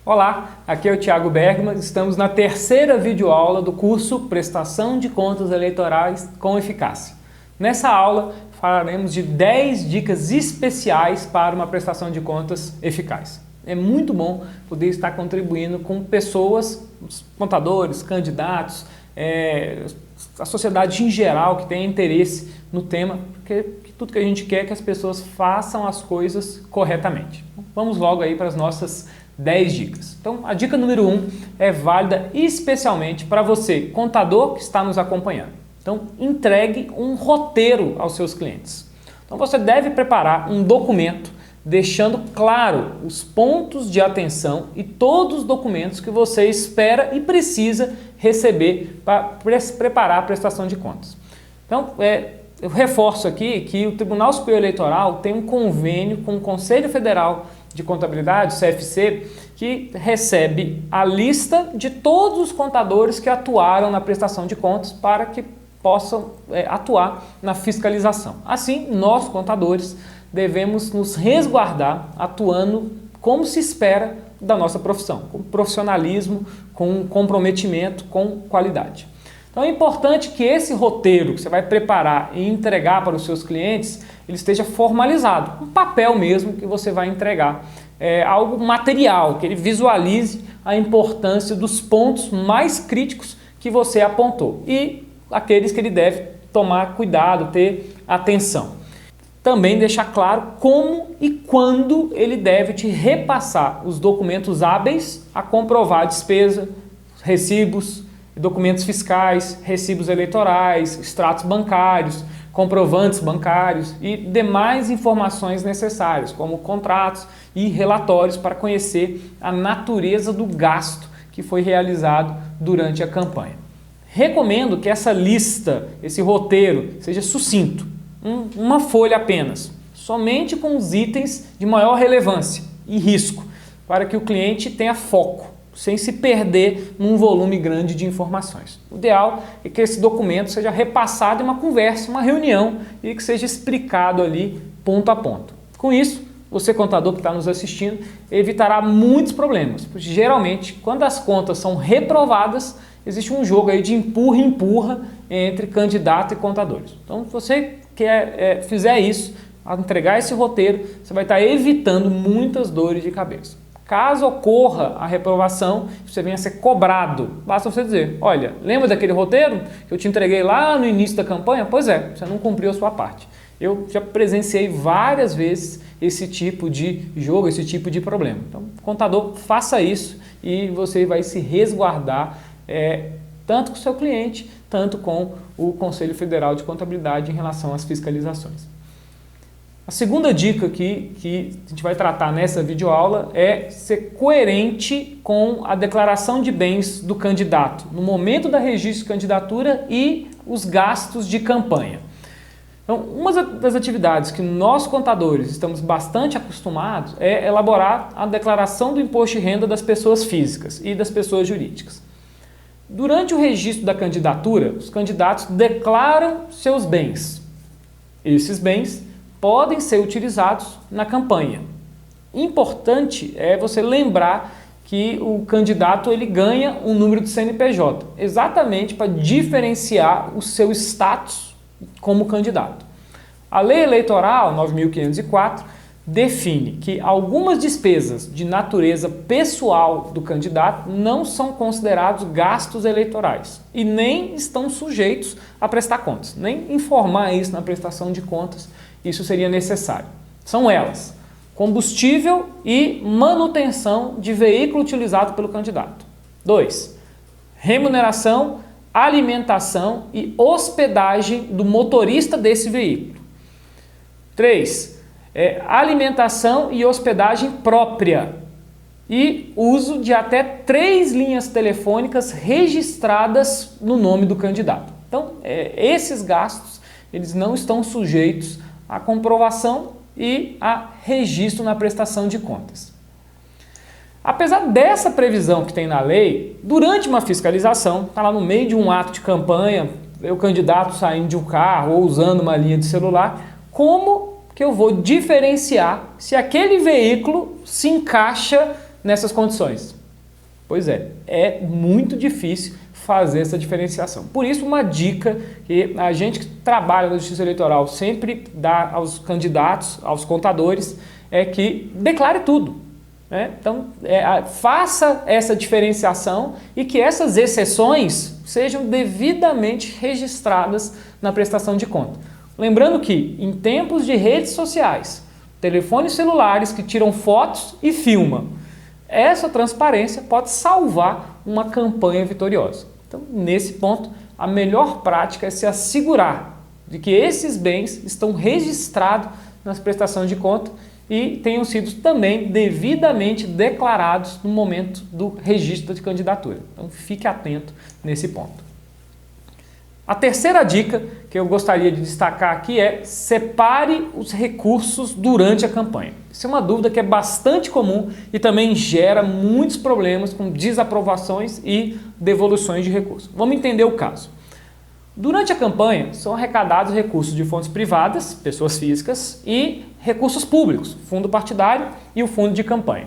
Olá, aqui é o Thiago Bergman, estamos na terceira videoaula do curso Prestação de Contas Eleitorais com Eficácia. Nessa aula falaremos de 10 dicas especiais para uma prestação de contas eficaz. É muito bom poder estar contribuindo com pessoas, os contadores, candidatos, a sociedade em geral que tem interesse no tema, porque tudo que a gente quer é que as pessoas façam as coisas corretamente. Vamos logo aí para as nossas 10 dicas. Então, a dica número 1 é válida especialmente para você, contador que está nos acompanhando. Então, entregue um roteiro aos seus clientes. Então, você deve preparar um documento deixando claro os pontos de atenção e todos os documentos que você espera e precisa receber para preparar a prestação de contas. Então, eu reforço aqui que o Tribunal Superior Eleitoral tem um convênio com o Conselho Federal de Contabilidade, CFC, que recebe a lista de todos os contadores que atuaram na prestação de contas para que possam atuar na fiscalização. Assim, nós, contadores, devemos nos resguardar atuando como se espera da nossa profissão, com profissionalismo, com comprometimento, com qualidade. Então é importante que esse roteiro que você vai preparar e entregar para os seus clientes, ele esteja formalizado, um papel mesmo que você vai entregar, algo material, que ele visualize a importância dos pontos mais críticos que você apontou e aqueles que ele deve tomar cuidado, ter atenção. Também deixar claro como e quando ele deve te repassar os documentos hábeis a comprovar a despesa, recibos, documentos fiscais, recibos eleitorais, extratos bancários, comprovantes bancários e demais informações necessárias, como contratos e relatórios para conhecer a natureza do gasto que foi realizado durante a campanha. Recomendo que essa lista, esse roteiro, seja sucinto, uma folha apenas, somente com os itens de maior relevância e risco, para que o cliente tenha foco, sem se perder num volume grande de informações. O ideal é que esse documento seja repassado em uma conversa, uma reunião e que seja explicado ali ponto a ponto. Com isso, você, contador que está nos assistindo, evitará muitos problemas, porque geralmente, quando as contas são reprovadas, existe um jogo aí de empurra-empurra entre candidato e contadores. Então, se você fizer isso, ao entregar esse roteiro, você vai estar evitando muitas dores de cabeça. Caso ocorra a reprovação, você venha a ser cobrado. Basta você dizer, olha, lembra daquele roteiro que eu te entreguei lá no início da campanha? Pois é, você não cumpriu a sua parte. Eu já presenciei várias vezes esse tipo de jogo, esse tipo de problema. Então, contador, faça isso e você vai se resguardar tanto com o seu cliente, tanto com o Conselho Federal de Contabilidade em relação às fiscalizações. A segunda dica que a gente vai tratar nessa videoaula é ser coerente com a declaração de bens do candidato no momento da registro de candidatura e os gastos de campanha. Então, uma das atividades que nós contadores estamos bastante acostumados é elaborar a declaração do imposto de renda das pessoas físicas e das pessoas jurídicas. Durante o registro da candidatura, os candidatos declaram seus bens. Esses bens podem ser utilizados na campanha. Importante é você lembrar que o candidato ele ganha um número de CNPJ, exatamente para diferenciar o seu status como candidato. A Lei Eleitoral 9.504 define que algumas despesas de natureza pessoal do candidato não são considerados gastos eleitorais e nem estão sujeitos a prestar contas, nem informar isso na prestação de contas. Isso seria necessário. São elas: combustível e manutenção de veículo utilizado pelo candidato. 2. Remuneração, alimentação e hospedagem do motorista desse veículo. 3. Alimentação e hospedagem própria e uso de até 3 linhas telefônicas registradas no nome do candidato. Então, esses gastos eles não estão sujeitos a comprovação e a registro na prestação de contas. Apesar dessa previsão que tem na lei, durante uma fiscalização, está lá no meio de um ato de campanha, o candidato saindo de um carro ou usando uma linha de celular, como que eu vou diferenciar se aquele veículo se encaixa nessas condições? Pois é muito difícil fazer essa diferenciação. Por isso, uma dica que a gente que trabalha na Justiça Eleitoral sempre dá aos candidatos, aos contadores, é que declare tudo. Então, faça essa diferenciação e que essas exceções sejam devidamente registradas na prestação de conta. Lembrando que, em tempos de redes sociais, telefones celulares que tiram fotos e filmam, essa transparência pode salvar uma campanha vitoriosa. Então, nesse ponto, a melhor prática é se assegurar de que esses bens estão registrados nas prestações de conta e tenham sido também devidamente declarados no momento do registro de candidatura. Então, fique atento nesse ponto. A terceira dica que eu gostaria de destacar aqui é separe os recursos durante a campanha. Isso é uma dúvida que é bastante comum e também gera muitos problemas com desaprovações e devoluções de recursos. Vamos entender o caso. Durante a campanha, são arrecadados recursos de fontes privadas, pessoas físicas, e recursos públicos, fundo partidário e o fundo de campanha.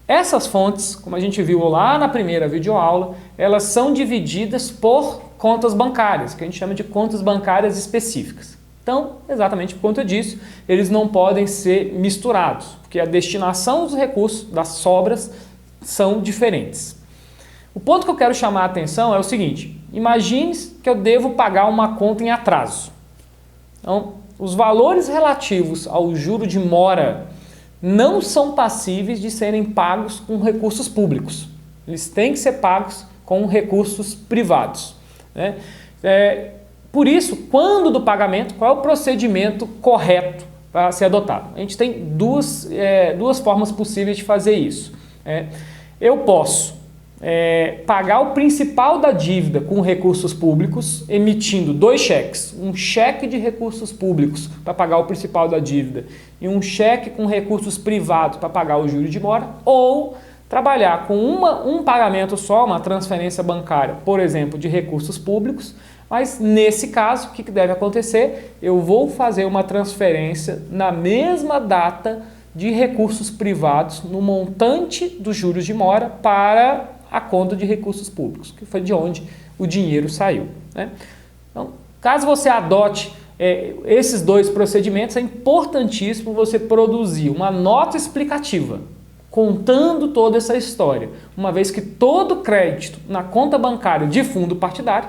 Essas fontes, como a gente viu lá na primeira videoaula, elas são divididas por contas bancárias, que a gente chama de contas bancárias específicas. Então, exatamente por conta disso, eles não podem ser misturados, porque a destinação dos recursos, das sobras, são diferentes. O ponto que eu quero chamar a atenção é o seguinte: imagine que eu devo pagar uma conta em atraso. Então, os valores relativos ao juro de mora não são passíveis de serem pagos com recursos públicos. Eles têm que ser pagos com recursos privados. Por isso, quando do pagamento, qual é o procedimento correto para ser adotado? A gente tem duas formas possíveis de fazer isso. Eu posso pagar o principal da dívida com recursos públicos, emitindo 2 cheques. Um cheque de recursos públicos para pagar o principal da dívida e um cheque com recursos privados para pagar o juro de mora, ou trabalhar com um pagamento só, uma transferência bancária, por exemplo, de recursos públicos, mas nesse caso, o que deve acontecer? Eu vou fazer uma transferência na mesma data de recursos privados no montante dos juros de mora para a conta de recursos públicos, que foi de onde o dinheiro saiu. Então, caso você adote esses 2 procedimentos, é importantíssimo você produzir uma nota explicativa, contando toda essa história, uma vez que todo crédito na conta bancária de fundo partidário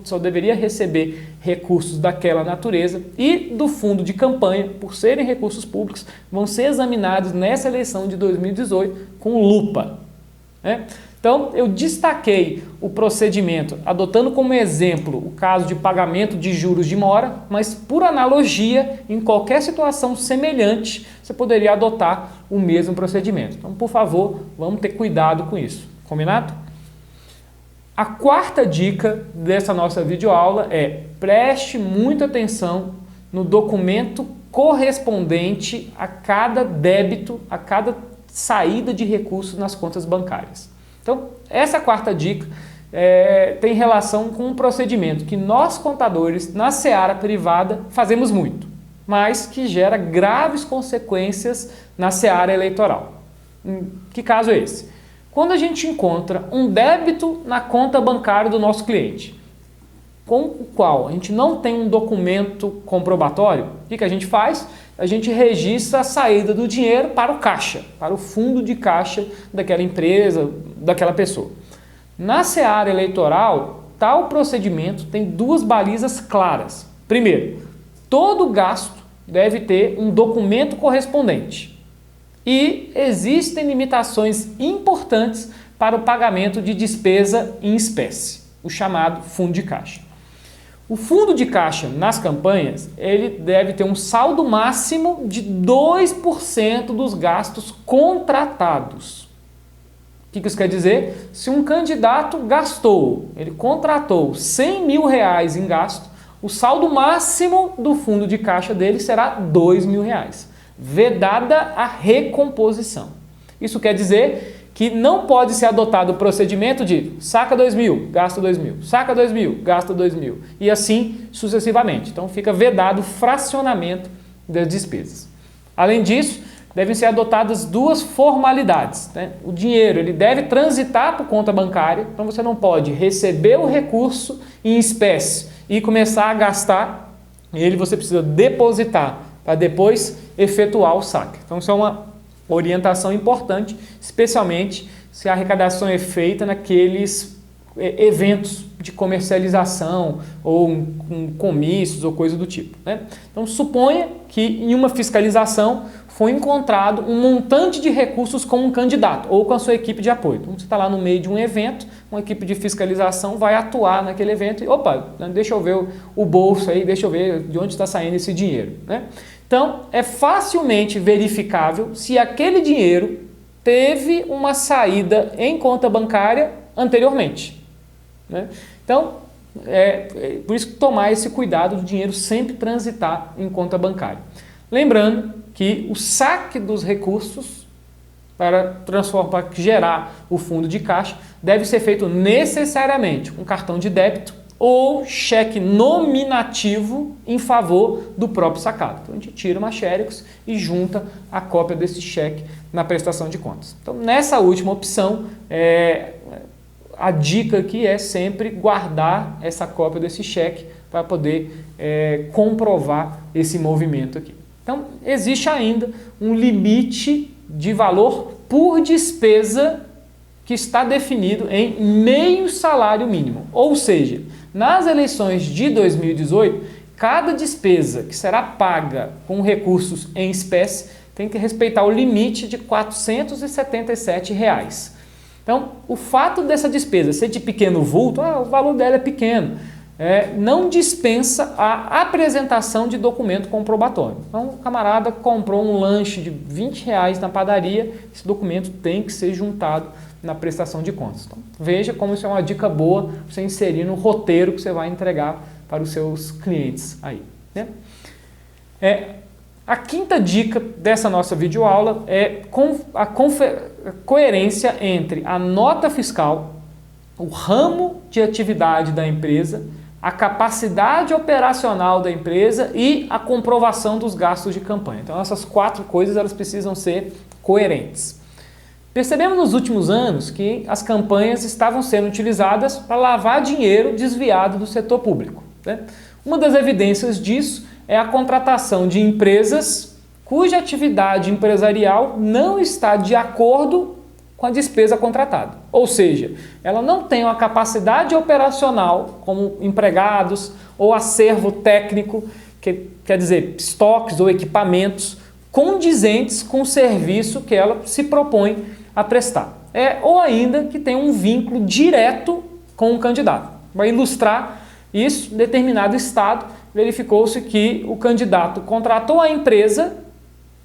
só deveria receber recursos daquela natureza, e do fundo de campanha, por serem recursos públicos, vão ser examinados nessa eleição de 2018 com lupa. Então, eu destaquei o procedimento, adotando como exemplo o caso de pagamento de juros de mora, mas por analogia, em qualquer situação semelhante, você poderia adotar o mesmo procedimento. Então, por favor, vamos ter cuidado com isso. Combinado? A quarta dica dessa nossa videoaula é: preste muita atenção no documento correspondente a cada débito, a cada saída de recursos nas contas bancárias. Então, essa quarta dica tem relação com um procedimento que nós, contadores, na seara privada, fazemos muito, mas que gera graves consequências na seara eleitoral. Que caso é esse? Quando a gente encontra um débito na conta bancária do nosso cliente, com o qual a gente não tem um documento comprobatório, o que a gente faz? A gente registra a saída do dinheiro para o caixa, para o fundo de caixa daquela empresa, daquela pessoa. Na seara eleitoral, tal procedimento tem 2 balizas claras. Primeiro, todo gasto deve ter um documento correspondente. E existem limitações importantes para o pagamento de despesa em espécie, o chamado fundo de caixa. O fundo de caixa nas campanhas, ele deve ter um saldo máximo de 2% dos gastos contratados. O que isso quer dizer? Se um candidato ele contratou R$100 mil em gasto, o saldo máximo do fundo de caixa dele será R$2.000, vedada a recomposição. Isso quer dizer que não pode ser adotado o procedimento de saca 2.000, gasta 2.000, saca 2.000, gasta 2.000, e assim sucessivamente. Então fica vedado o fracionamento das despesas. Além disso, devem ser adotadas duas formalidades, né? O dinheiro ele deve transitar por conta bancária, então você não pode receber o recurso em espécie e começar a gastar ele, você precisa depositar para depois efetuar o saque. Então isso é uma orientação importante, especialmente se a arrecadação é feita naqueles eventos de comercialização ou comícios ou coisa do tipo, né? Então suponha que em uma fiscalização foi encontrado um montante de recursos com um candidato ou com a sua equipe de apoio. Então você está lá no meio de um evento, uma equipe de fiscalização vai atuar naquele evento e opa, deixa eu ver o bolso aí, deixa eu ver de onde está saindo esse dinheiro, né? Então é facilmente verificável se aquele dinheiro teve uma saída em conta bancária anteriormente, né? Então, por isso que tomar esse cuidado do dinheiro sempre transitar em conta bancária. Lembrando que o saque dos recursos para gerar o fundo de caixa deve ser feito necessariamente com cartão de débito ou cheque nominativo em favor do próprio sacado. Então a gente tira uma xerox e junta a cópia desse cheque na prestação de contas. Então nessa última opção, a dica aqui é sempre guardar essa cópia desse cheque para poder comprovar esse movimento aqui. Então, existe ainda um limite de valor por despesa que está definido em meio salário mínimo. Ou seja, nas eleições de 2018, cada despesa que será paga com recursos em espécie tem que respeitar o limite de R$ 477. Então, o fato dessa despesa ser de pequeno vulto, o valor dela é pequeno, não dispensa a apresentação de documento comprobatório. Então, o camarada comprou um lanche de R$20 na padaria, esse documento tem que ser juntado na prestação de contas. Então, veja como isso é uma dica boa para você inserir no roteiro que você vai entregar para os seus clientes aí, né? A quinta dica dessa nossa videoaula é a coerência entre a nota fiscal, o ramo de atividade da empresa, a capacidade operacional da empresa e a comprovação dos gastos de campanha. Então essas quatro coisas elas precisam ser coerentes. Percebemos nos últimos anos que as campanhas estavam sendo utilizadas para lavar dinheiro desviado do setor público, né? Uma das evidências disso é a contratação de empresas cuja atividade empresarial não está de acordo com a despesa contratada. Ou seja, ela não tem uma capacidade operacional como empregados ou acervo técnico, que quer dizer, estoques ou equipamentos condizentes com o serviço que ela se propõe a prestar. Ou ainda que tem um vínculo direto com o candidato. Vai ilustrar isso, em determinado estado, verificou-se que o candidato contratou a empresa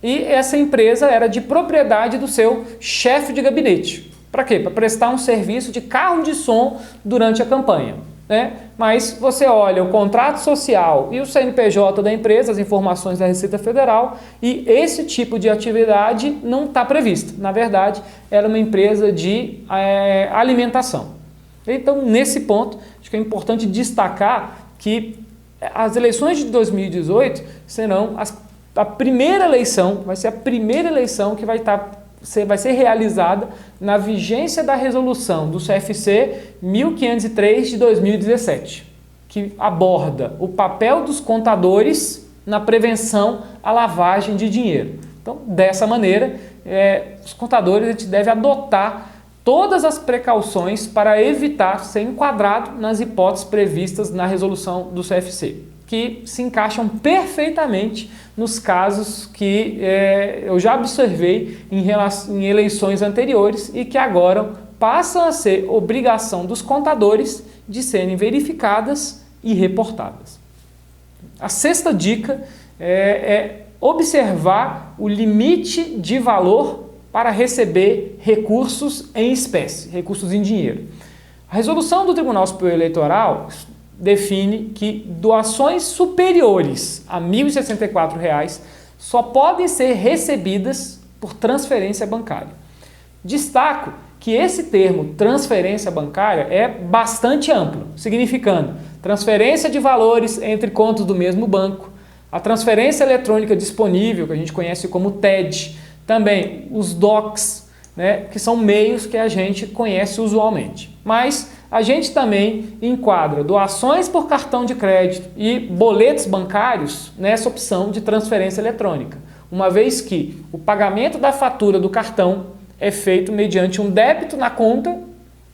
e essa empresa era de propriedade do seu chefe de gabinete. Para quê? Para prestar um serviço de carro de som durante a campanha, né? Mas você olha o contrato social e o CNPJ da empresa, as informações da Receita Federal, e esse tipo de atividade não está prevista. Na verdade, era uma empresa de alimentação. Então, nesse ponto, acho que é importante destacar que as eleições de 2018 serão a primeira eleição, vai ser a primeira eleição que vai ser realizada na vigência da resolução do CFC 1503 de 2017, que aborda o papel dos contadores na prevenção à lavagem de dinheiro. Então, dessa maneira, os contadores a gente deve adotar todas as precauções para evitar ser enquadrado nas hipóteses previstas na resolução do CFC, que se encaixam perfeitamente nos casos que eu já observei em eleições anteriores e que agora passam a ser obrigação dos contadores de serem verificadas e reportadas. A sexta dica é observar o limite de valor para receber recursos em espécie, recursos em dinheiro. A resolução do Tribunal Superior Eleitoral define que doações superiores a R$ 1.064 só podem ser recebidas por transferência bancária. Destaco que esse termo transferência bancária é bastante amplo, significando transferência de valores entre contas do mesmo banco, a transferência eletrônica disponível, que a gente conhece como TED, Também os DOCs, né, que são meios que a gente conhece usualmente. Mas a gente também enquadra doações por cartão de crédito e boletos bancários nessa opção de transferência eletrônica, uma vez que o pagamento da fatura do cartão é feito mediante um débito na conta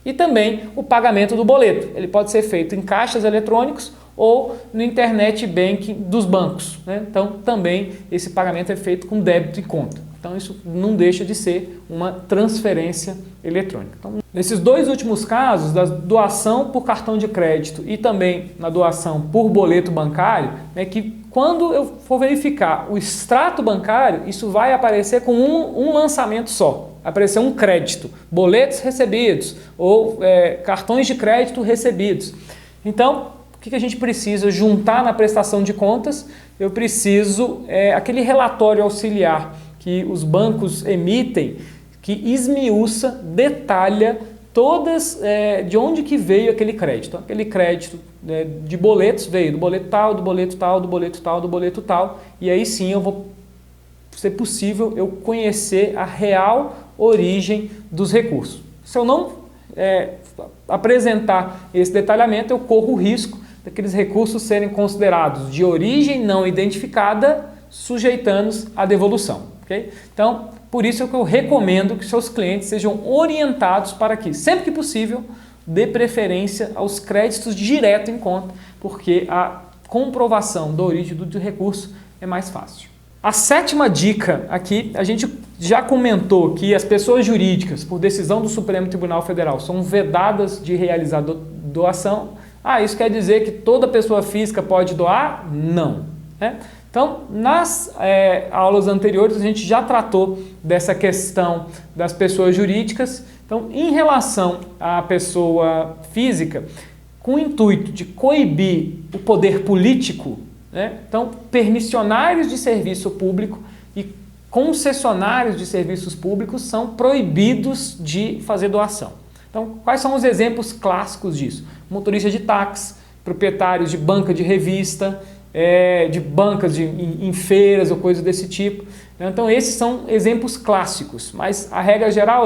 e também o pagamento do boleto. Ele pode ser feito em caixas eletrônicos ou no internet banking dos bancos, né? Então também esse pagamento é feito com débito em conta. Então isso não deixa de ser uma transferência eletrônica. Então, nesses dois últimos casos, da doação por cartão de crédito e também na doação por boleto bancário, é que quando eu for verificar o extrato bancário, isso vai aparecer com um lançamento só. Aparecer um crédito, boletos recebidos ou cartões de crédito recebidos. Então, o que a gente precisa juntar na prestação de contas? Eu preciso aquele relatório auxiliar que os bancos emitem, que esmiuça, detalha todas de onde que veio aquele crédito. Aquele crédito de boletos veio do boleto tal, do boleto tal, do boleto tal, do boleto tal, e aí sim eu vou ser possível eu conhecer a real origem dos recursos. Se eu não apresentar esse detalhamento, eu corro o risco daqueles recursos serem considerados de origem não identificada, sujeitando-os à devolução. Okay? Então, por isso é que eu recomendo que seus clientes sejam orientados para que, sempre que possível, dê preferência aos créditos direto em conta, porque a comprovação da origem do recurso é mais fácil. A sétima dica aqui, a gente já comentou que as pessoas jurídicas, por decisão do Supremo Tribunal Federal, são vedadas de realizar doação. Isso quer dizer que toda pessoa física pode doar? Não. Então, nas aulas anteriores, a gente já tratou dessa questão das pessoas jurídicas. Então, em relação à pessoa física, com o intuito de coibir o poder político, então, permissionários de serviço público e concessionários de serviços públicos são proibidos de fazer doação. Então, quais são os exemplos clássicos disso? Motorista de táxi, proprietários de banca de revista, de bancas em feiras ou coisas desse tipo. Então esses são exemplos clássicos, mas a regra geral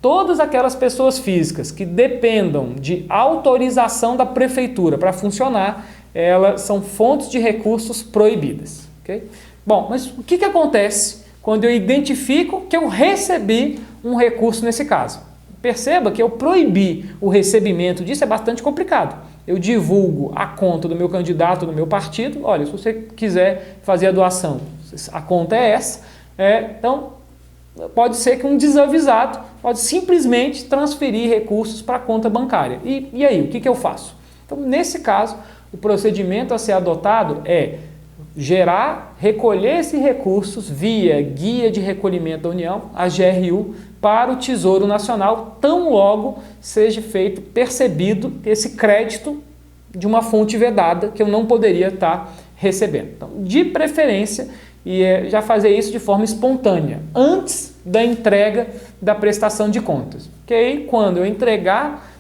todas aquelas pessoas físicas que dependam de autorização da prefeitura para funcionar, elas são fontes de recursos proibidas. Okay? Bom, mas o que acontece quando eu identifico que eu recebi um recurso nesse caso? Perceba que eu proibir o recebimento disso é bastante complicado. Eu divulgo a conta do meu candidato, do meu partido. Olha, se você quiser fazer a doação, a conta é essa. Então, pode ser que um desavisado pode simplesmente transferir recursos para a conta bancária. E aí, o que eu faço? Então, nesse caso, o procedimento a ser adotado é recolher esses recursos via Guia de Recolhimento da União, a GRU, para o Tesouro Nacional, tão logo seja percebido esse crédito de uma fonte vedada que eu não poderia estar recebendo. Então, de preferência, já fazer isso de forma espontânea, antes da entrega da prestação de contas. Porque aí, quando eu entregar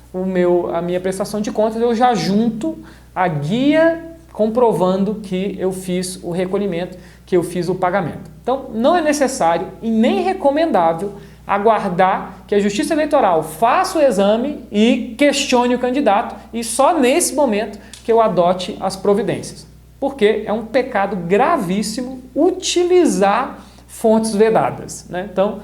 a minha prestação de contas, eu já junto a guia comprovando que eu fiz o recolhimento, que eu fiz o pagamento. Então, não é necessário e nem recomendável aguardar que a Justiça Eleitoral faça o exame e questione o candidato e só nesse momento que eu adote as providências. Porque é um pecado gravíssimo utilizar fontes vedadas. Então,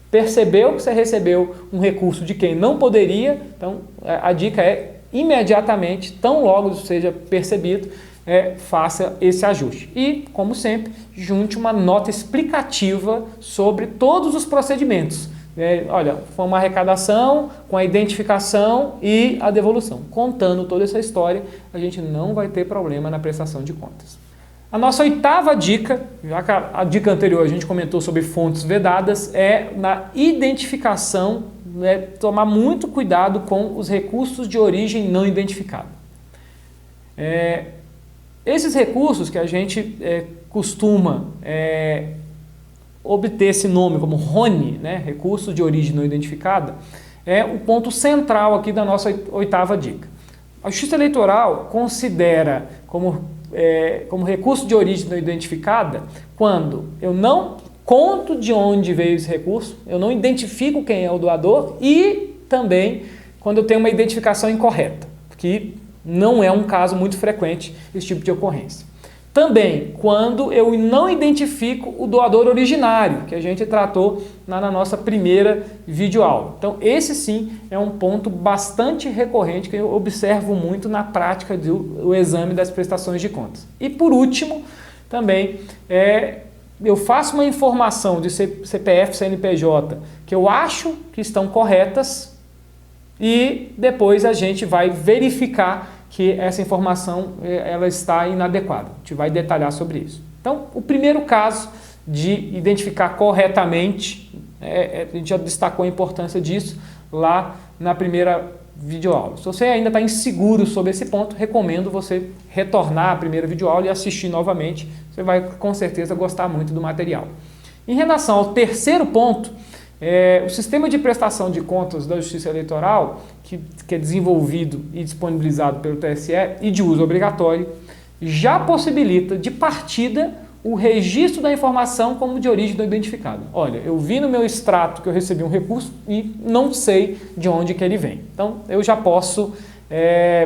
percebeu que você recebeu um recurso de quem não poderia, então a dica é imediatamente, tão logo seja percebido, faça esse ajuste. E, como sempre, junte uma nota explicativa sobre todos os procedimentos. Olha, foi uma arrecadação com a identificação e a devolução. Contando toda essa história, a gente não vai ter problema na prestação de contas. A nossa oitava dica, já que a dica anterior a gente comentou sobre fontes vedadas, é na identificação, tomar muito cuidado com os recursos de origem não identificada. Esses recursos que a gente costuma obter esse nome como RONE, recurso de origem não identificada, é o ponto central aqui da nossa oitava dica. A Justiça Eleitoral considera como recurso de origem não identificada quando eu não conto de onde veio esse recurso, eu não identifico quem é o doador e também quando eu tenho uma identificação incorreta, que não é um caso muito frequente esse tipo de ocorrência. Também quando eu não identifico o doador originário, que a gente tratou na nossa primeira videoaula. Então esse sim é um ponto bastante recorrente que eu observo muito na prática do exame das prestações de contas. E por último, também eu faço uma informação de CPF, CNPJ que eu acho que estão corretas e depois a gente vai verificar que essa informação ela está inadequada. A gente vai detalhar sobre isso. Então, o primeiro caso de identificar corretamente, a gente já destacou a importância disso lá na primeira videoaula. Se você ainda está inseguro sobre esse ponto, recomendo você retornar à primeira videoaula e assistir novamente. Você vai com certeza gostar muito do material. Em relação ao terceiro ponto, o sistema de prestação de contas da Justiça Eleitoral, que é desenvolvido e disponibilizado pelo TSE e de uso obrigatório, já possibilita de partida o registro da informação como de origem do identificado. Olha, eu vi no meu extrato que eu recebi um recurso e não sei de onde que ele vem. Então, eu já posso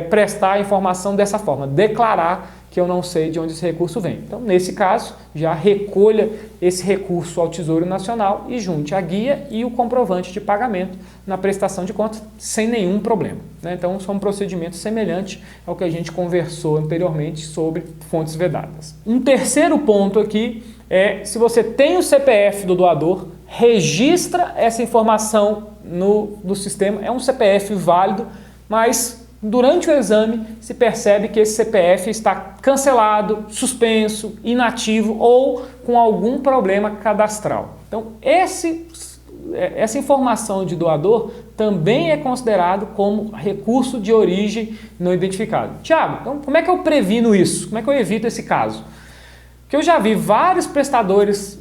prestar a informação dessa forma, declarar que eu não sei de onde esse recurso vem. Então, nesse caso, já recolha esse recurso ao Tesouro Nacional e junte a guia e o comprovante de pagamento na prestação de contas sem nenhum problema, né? Então, são procedimentos semelhantes ao que a gente conversou anteriormente sobre fontes vedadas. Um terceiro ponto aqui é, se você tem o CPF do doador, registra essa informação no sistema. É um CPF válido, mas durante o exame se percebe que esse CPF está cancelado, suspenso, inativo ou com algum problema cadastral. Então, essa informação de doador também é considerado como recurso de origem não identificado. Tiago, então como é que eu previno isso? Como é que eu evito esse caso? Porque eu já vi vários prestadores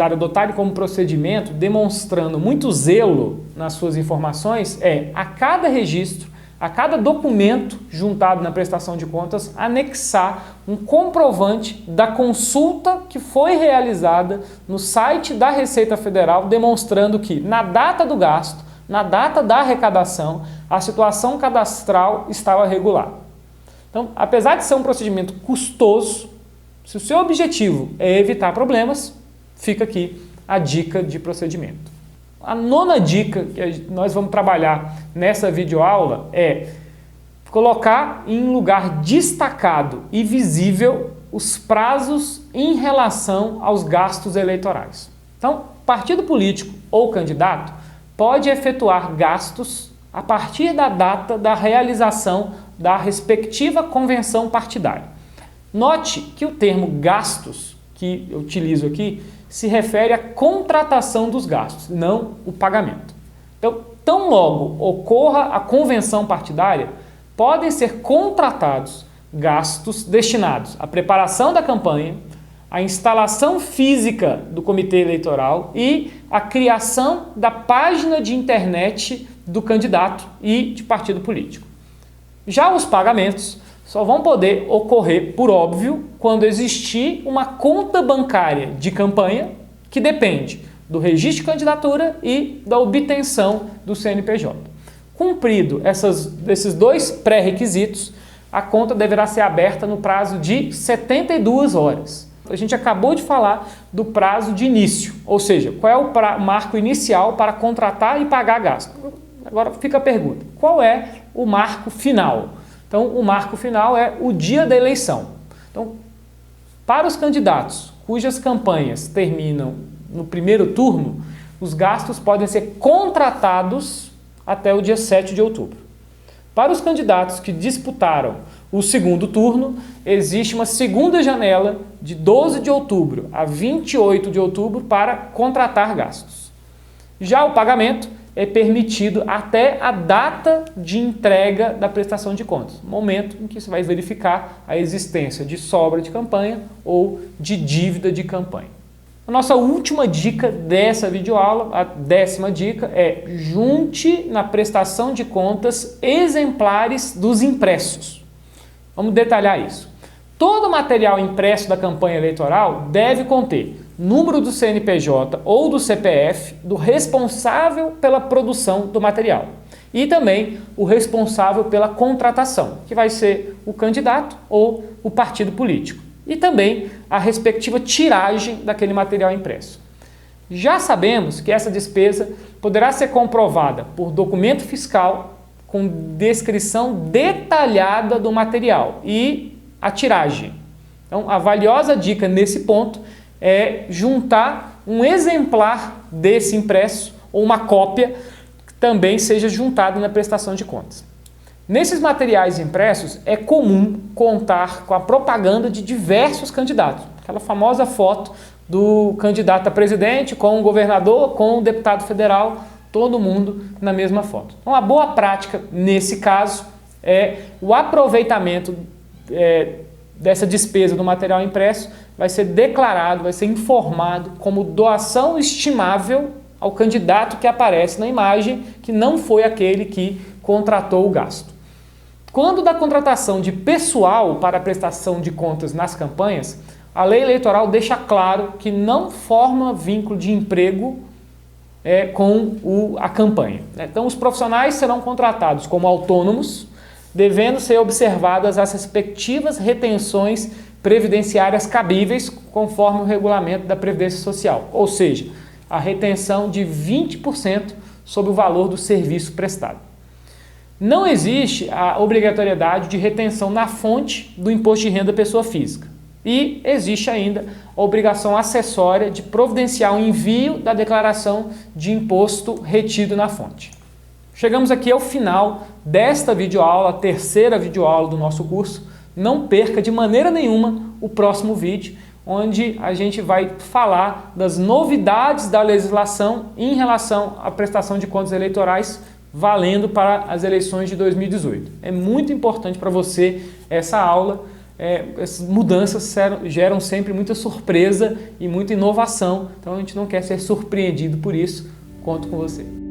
adotarem como procedimento, demonstrando muito zelo nas suas informações, a cada registro, a cada documento juntado na prestação de contas, anexar um comprovante da consulta que foi realizada no site da Receita Federal, demonstrando que na data do gasto, na data da arrecadação, a situação cadastral estava regular. Então, apesar de ser um procedimento custoso, se o seu objetivo é evitar problemas, fica aqui a dica de procedimento. A nona dica que nós vamos trabalhar nessa videoaula é colocar em um lugar destacado e visível os prazos em relação aos gastos eleitorais. Então, partido político ou candidato pode efetuar gastos a partir da data da realização da respectiva convenção partidária. Note que o termo gastos, que eu utilizo aqui, se refere à contratação dos gastos, não o pagamento. Então, tão logo ocorra a convenção partidária, podem ser contratados gastos destinados à preparação da campanha, à instalação física do comitê eleitoral e à criação da página de internet do candidato e de partido político. Já os pagamentos só vão poder ocorrer, por óbvio, quando existir uma conta bancária de campanha que depende do registro de candidatura e da obtenção do CNPJ. Cumprido esses dois pré-requisitos, a conta deverá ser aberta no prazo de 72 horas. A gente acabou de falar do prazo de início, ou seja, qual é o marco inicial para contratar e pagar gasto. Agora fica a pergunta, qual é o marco final? Então, o marco final é o dia da eleição. Então, para os candidatos cujas campanhas terminam no primeiro turno, os gastos podem ser contratados até o dia 7 de outubro. Para os candidatos que disputaram o segundo turno, existe uma segunda janela de 12 de outubro a 28 de outubro para contratar gastos. Já o pagamento é permitido até a data de entrega da prestação de contas, momento em que você vai verificar a existência de sobra de campanha ou de dívida de campanha. A nossa última dica dessa videoaula, a 10ª dica, é junte na prestação de contas exemplares dos impressos. Vamos detalhar isso. Todo material impresso da campanha eleitoral deve conter número do CNPJ ou do CPF do responsável pela produção do material. E também o responsável pela contratação, que vai ser o candidato ou o partido político. E também a respectiva tiragem daquele material impresso. Já sabemos que essa despesa poderá ser comprovada por documento fiscal com descrição detalhada do material e a tiragem. Então, a valiosa dica nesse ponto é juntar um exemplar desse impresso ou uma cópia que também seja juntada na prestação de contas. Nesses materiais impressos é comum contar com a propaganda de diversos candidatos, aquela famosa foto do candidato a presidente com o governador, com o deputado federal, todo mundo na mesma foto. Então, a boa prática nesse caso é o aproveitamento dessa despesa do material impresso vai ser declarado, vai ser informado como doação estimável ao candidato que aparece na imagem, que não foi aquele que contratou o gasto. Quando da contratação de pessoal para a prestação de contas nas campanhas, a lei eleitoral deixa claro que não forma vínculo de emprego com a campanha. Então, os profissionais serão contratados como autônomos, devendo ser observadas as respectivas retenções previdenciárias cabíveis conforme o regulamento da Previdência Social, ou seja, a retenção de 20% sobre o valor do serviço prestado. Não existe a obrigatoriedade de retenção na fonte do imposto de renda da pessoa física e existe ainda a obrigação acessória de providenciar o envio da declaração de imposto retido na fonte. Chegamos aqui ao final desta videoaula, a terceira videoaula do nosso curso. Não perca de maneira nenhuma o próximo vídeo, onde a gente vai falar das novidades da legislação em relação à prestação de contas eleitorais valendo para as eleições de 2018. É muito importante para você essa aula. Essas mudanças geram sempre muita surpresa e muita inovação, então a gente não quer ser surpreendido por isso. Conto com você.